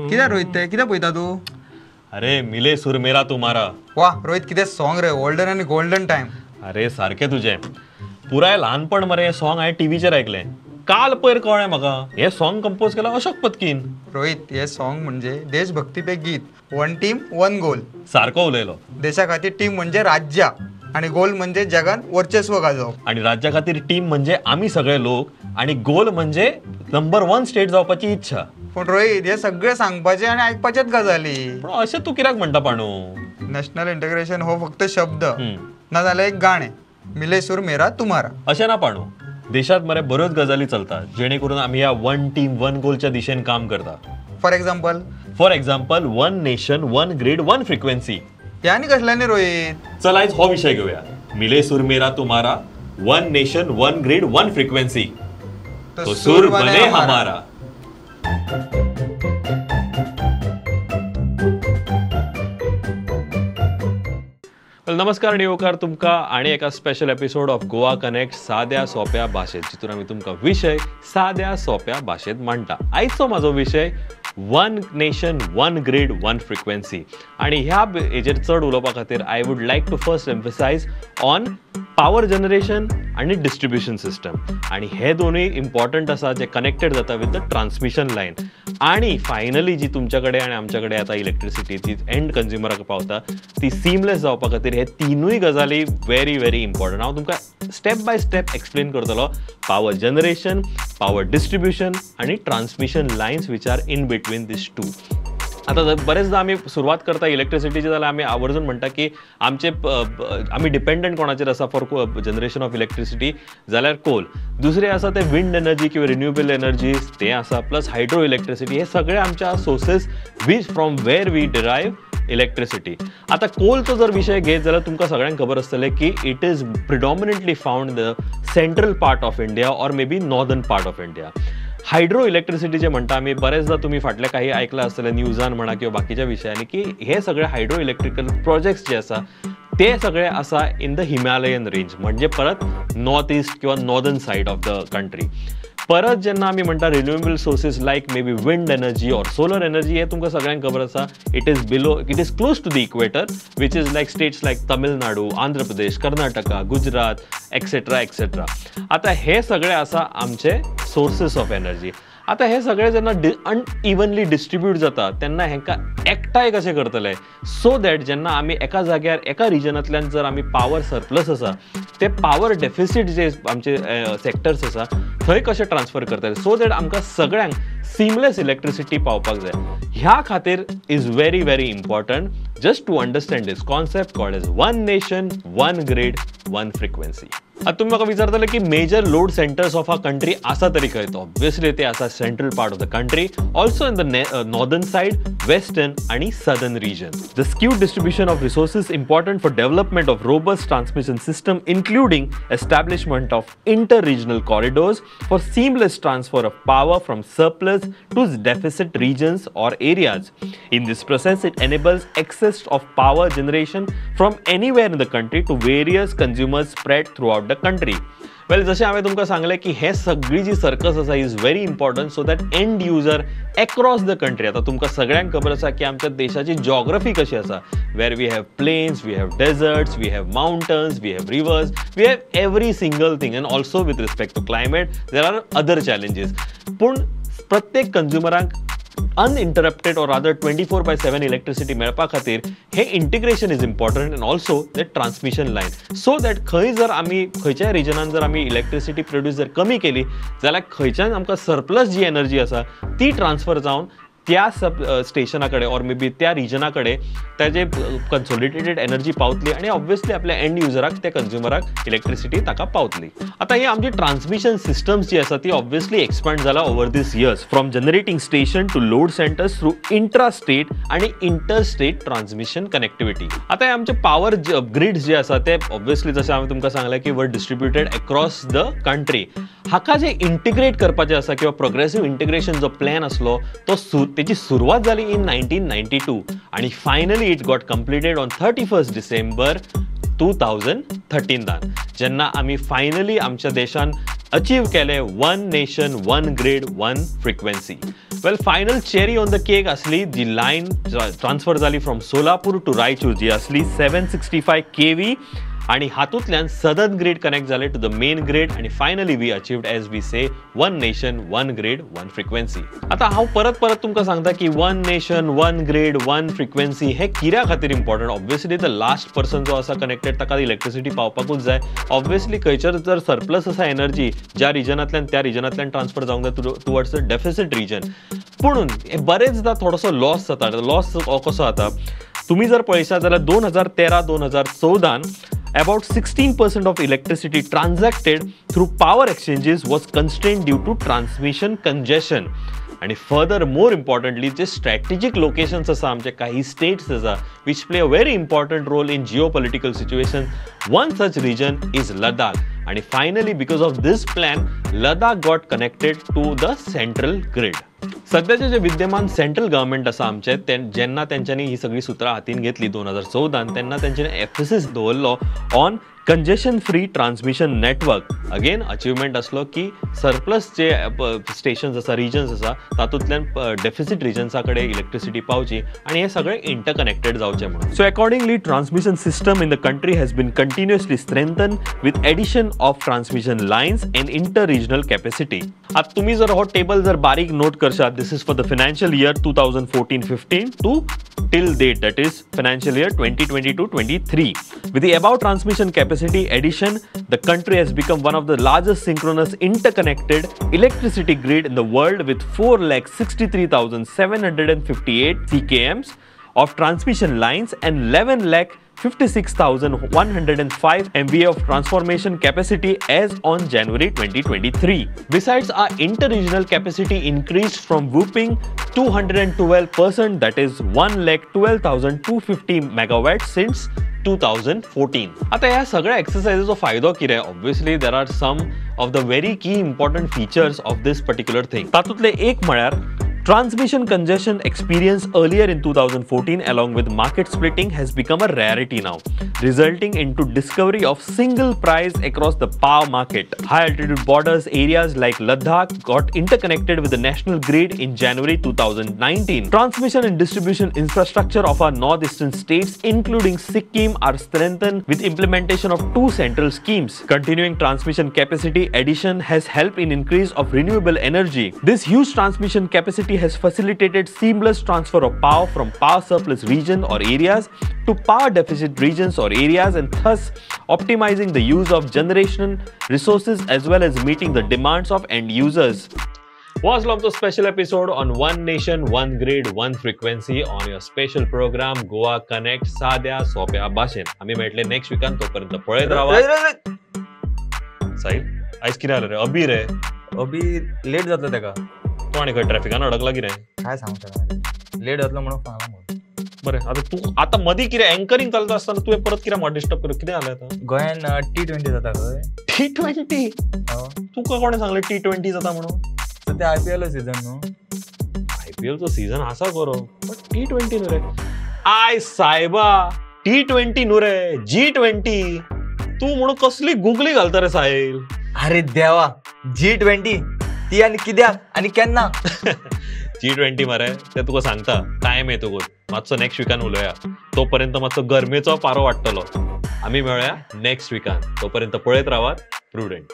कित्याक रोहित ते कित्याक पळयता तू? अरे मिले सूर मेरा तुम्हारा. वा रोहित कितें सॉंग रे, ओल्डन आनी गोल्डन टायम. अरे सारखे तुझे पुराय ल्हानपण मरे. हे सॉंग हांवें टीव्हीचेर ऐकलें. काल पयर कळ्ळें म्हाका हे सॉंग कंपोज केला अशोक पत्कीन. रोहित हे सॉंग म्हणजे देशभक्तीपे गीत. One team one goal. सारको उलयलो. देशा खातीर टीम म्हणजे राज्य आणि गोल म्हणजे जगान वर्चस्व गाजोवप. आणि राज्या खातीर टीम म्हणजे आम्ही सगळे लोक आणि गोल म्हणजे नंबर 1 स्टेट जावपाची इच्छा. पण रोहित हे सगळे सांगपाचे आणि आयकपाचेच गजाली. पण अशें तू कित्याक म्हणटा पाणू? नॅशनल इंटिग्रेशन हो फक्त शब्द ना जाल्यार एक गाणें. मिले सूर मेरा तुम्हारा. अशें ना पाणू. देशात मरे बऱ्योच गजाली चलतात जेणे करून आम्ही या वन टीम वन गोलच्या दिशेन काम करता. For example one nation one grid one frequency. हे आनी कसल्यांनी रोहित? चल आयज हो विषय घेऊया. मिले सूर मेरा तुम्हारा, one nation one grid one frequency, तो सूर बने हमारा. नमस्कार आणि येवकार तुमका आणि एका special episode of Goa connect साध्या सोप्या भाषेत, जितून आम्ही तुमका विषय साध्या सोप्या भाषेत मांडटा. आयचो माझो विषय one nation one grid one frequency. आणि ह्या हेजेर चड उलोवपा खातीर I would like to first emphasise on power generation आणि डिस्ट्रीब्युशन सिस्टम. आणि हे दोन्ही इम्पॉर्टंट आसा जे कनेक्टेड जाता विथ द ट्रान्समिशन लायन. आणि फायनली जी तुमच्याकडे आणि आमच्याकडे आता इलेक्ट्रिसिटी ती एंड कंज्युमराक पावता ती सीमलेस जावपा खातीर हे तिनूय गजाली व्हेरी व्हेरी इम्पॉर्टंट. हांव तुमकां स्टेप बाय स्टेप एक्सप्लेन करतलो. पावर जनरेशन, पावर डिस्ट्रीब्युशन आणि transmission lines which are in between these two. आता बरेचदा आम्ही सुरुवात करता इलेक्ट्रिसिटीची जाल्यार आम्ही आवर्जून म्हणटा की आम्ही डिपेंडंट कोणाचेर आसा फॉर जनरेशन ऑफ इलेक्ट्रिसिटी जाल्यार कोल. दुसरे आसा ते विंड एनर्जी किंवा रिन्युएबल एनर्जीज ते आसा, प्लस हायड्रो इलेक्ट्रिसिटी. हे सगळे आमच्या sources which from where we derive electricity. आता कोलचो जर विषय घेत जाल्यार तुमकां सगळ्यांक खबर आसतलें की it is predominantly found the central part of India or may be northern part of India. Hydro electricity जे म्हणटा आम्ही बरेचदा तुम्ही फाटल्या काही ऐकलं असतले न्यूजान म्हणा किंवा बाकीच्या विषयांनी की हे सगळे हायड्रो इलेक्ट्रिकल प्रोजेक्ट्स जे आसा ते सगळे आसा इन द हिमालयन रेंज, म्हणजे परत नॉर्थ ईस्ट किंवा northern side of the country. परत जेन्ना आम्ही म्हणटा renewable sources like may be wind energy or solar energy, हे तुमकां सगळ्यांक खबर आसा it is close to the equator which is like states like Tamil Nadu, Andhra Pradesh, Karnataka, Gujarat etcetera etcetera. आता हे सगळे आसा आमचे सोर्सेस ऑफ एनर्जी. आता हे सगळे जेन्ना अनइवनली डिस्ट्रीब्यूट जाता तेन्ना हेंकां एकठांय कशें करतले सो दॅट जेन्ना आमी एका जाग्यार एका रिजनांतल्यान जर आमी पावर सरप्लस आसा ते पावर डेफिसीट जे आमचे सेक्टर्स आसा थंय कशें ट्रान्सफर करतले सो दॅट आमकां सगळ्यांक सीमलेस इलेक्ट्रिसिटी पावपाक जाय. ह्या खातीर is very very important just to understand this concept called as one nation one grid one frequency. आता तुम्ही म्हाका विचारतले की major load centres of a country आसा तरी खंय? तो ऑब्वियसली ते आसा central part of the country, also in the northern side, western आणि southern region. The skewed distribution of resources important for development of robust transmission system, including establishment of inter-regional corridors for seamless transfer of power from surplus to deficit regions or areas. In this process, it enables access of power generation from anywhere in the country to various consumers spread throughout the country. वेल जशें हांवें तुमकां सांगलें की हे सगळी जी circus आसा is very important so that end user across the country. आता तुमकां सगळ्यांक खबर आसा की आमच्या देशाची जॉग्रफी कशी आसा, where we have plains, we have deserts, we have mountains, we have rivers, we have every single thing. And also with respect to climate there are other challenges. पूण प्रत्येक कंज्युमरांक uninterrupted or rather 24/7 इलेक्ट्रिसिटी मेळपा खातीर हे integration is important and also the transmission line so that खंय जर आमी खंयच्याय रिजनान जर आमी इलेक्ट्रिसिटी प्रोड्यूस जर कमी केली जाल्यार खंयच्यान आमकां सरप्लस जी एनर्जी आसा ती ट्रान्सफर जावन त्या स्टेशनाकडे ऑर मे बी त्या रिजनाकडे त्याचे कन्सोलिडेटेड एनर्जी पावतली आणि ऑब्वियसली आपल्या एंड युजराक त्या कंज्युमराक इलेक्ट्रिसिटी ताका पावतली. आता ही आमची ट्रान्समिशन सिस्टम्स जी आसा ती ऑब्वियसली एक्सपांड जाला over these years from generating station to load centres through intra state आणि इंटर स्टेट ट्रान्समिशन कनेक्टिविटी. आता हे आमचे पावर ग्रिड्स जे आसा ते ऑब्वियसली जशें हांवें तुमकां सांगलें की वर डिस्ट्रीब्युटेड अक्रॉस द कंट्री. हाका जे इंटिग्रेट करपाचें आसा किंवा प्रोग्रेसिव्ह इंटिग्रेशन जो प्लॅन आसलो तो त्याची सुरुवात झाली इन 1992 आणि finally it got completed on 31st December 2013 जेन्ना आमी फायनली आमच्या देशान अचीव केले 1 nation 1 grid 1 frequency. Well final cherry on the cake असली जी लायन ट्रान्सफर जाली फ्रॉम सोलापूर टू रायचूर जी असली 765 kV आणि हातूंतल्यान सदर्न ग्रीड कनेक्ट जाले टू द मेन ग्रीड आणि finally we achieved as we say 1 nation 1 grid 1 frequency. आता हांव परत तुमकां सांगता की 1 नेशन 1 ग्रीड 1 फ्रिक्वेन्सी हे कित्या खातीर important. Obviously the last person जो आसा कनेक्टेड ताका इलेक्ट्रिसिटी पावपाकूच जाय. ऑब्वियसली खंयचर जर सरप्लस आसा एनर्जी ज्या रिजनांतल्यान त्या रिजनांतल्यान ट्रान्सफर जावंक जाय टुवर्ड्स द डेफिसीट रिजन. पूण बरेचदा थोडोसो लॉस जाता. लॉस कसो जाता तुम्ही जर पळयशात जाल्यार 2013-2014 about 16% of electricity transacted through power exchanges was constrained due to transmission congestion. And further, more importantly, the strategic locations asa amche kahi states asa which play a very important role in geopolitical situations. One such region is Ladakh. And finally, because of this plan, Ladakh got connected to the central grid. सध्याचे जे विद्यमान central government आसा आमचे जेन्ना तेंच्यांनी ही सगळी सुत्रां हातीन घेतली 2014 तेन्ना तेंच्यांनी एम्फसिस दवरलो on congestion free transmission network. Again achievement असलो की सरप्लस जे स्टेशन्स आसा रिजन्स आसा तातूंतल्यान डेफिसीट रिजन्सा कडेन इलेक्ट्रिसिटी पावची आणि हे सगळे इंटरकनेक्टेड जावचे म्हणून. So accordingly transmission system in the country has been continuously strengthen with addition of transmission lines and inter regional capacity. आता तुम्ही जर हो टेबल जर बारीक नोट करशात this is for the financial year 2014-15 to till date, that is financial year 2022-23. With the above transmission capacity addition, the country has become one of the largest synchronous interconnected electricity grid in the world with 4,63,758 CKMs of transmission lines and 11,56,105 MVA of transformation capacity as on January 2023. Besides, our inter-regional capacity increased from whopping 212%, that is 1,12,250 megawatts since 2014. आता या सगळ्या एक्सरसाइजेचो फायदो कितें? Obviously there are some of the very key important features of this particular thing. तातूंतले एक म्हळ्यार transmission congestion experienced earlier in 2014 along with market splitting has become a rarity now, resulting into discovery of single price across the power market. High altitude borders areas like Ladakh got interconnected with the national grid in January 2019. Transmission and distribution infrastructure of our northeastern states including Sikkim are strengthened with implementation of two central schemes. Continuing transmission capacity addition has helped in increase of renewable energy. This huge transmission capacity has facilitated seamless transfer of power from power surplus region or areas to power deficit regions or areas and thus optimizing the use of generation resources as well as meeting the demands of end users. Was love the special episode on One Nation, One Grid, One Frequency on your special program Goa Connect साध्या सोप्या भाषेन. आम्ही मेळटले next वीकान तोपर्यंत पळयत रावा. साहिल आयज कितें जालें रे? अभी लेट जातलो तेका. तो आणि खंय ट्रॅफिकान अडकला कितें? काय सांगू शकना लेट जातलो म्हणून सांगला म्हणून. बरें आता तू आता मदीं कितें एंकरिंग चलता आसतना तुवें परत कित्याक म्हाका डिस्टर्ब केलो? कितें जालें आतां? गोंयान T20 जाता खंय. T20 तुका कोणें सांगलें T20 जाता म्हणून? सध्या IPL सीझन न्हू. IPL चो सीझन आसा खरो बट T20 न्हू रे. आय सायबा T20 न्हू रे G20. तू म्हणून कसली गुगली घालता रे साहिल? अरे देवा G20 ती आणि कित्याक आणि केन्ना? G20 मरे ते तुका सांगता टायम येतोच मातसो नेक्स्ट विकान उलोवया. तोपर्यंत मातसो गरमेचो पारो वाडटलो. आमी मेळुया नेक्स्ट विकान. तोपर्यंत पळयत रावात प्रुडंट.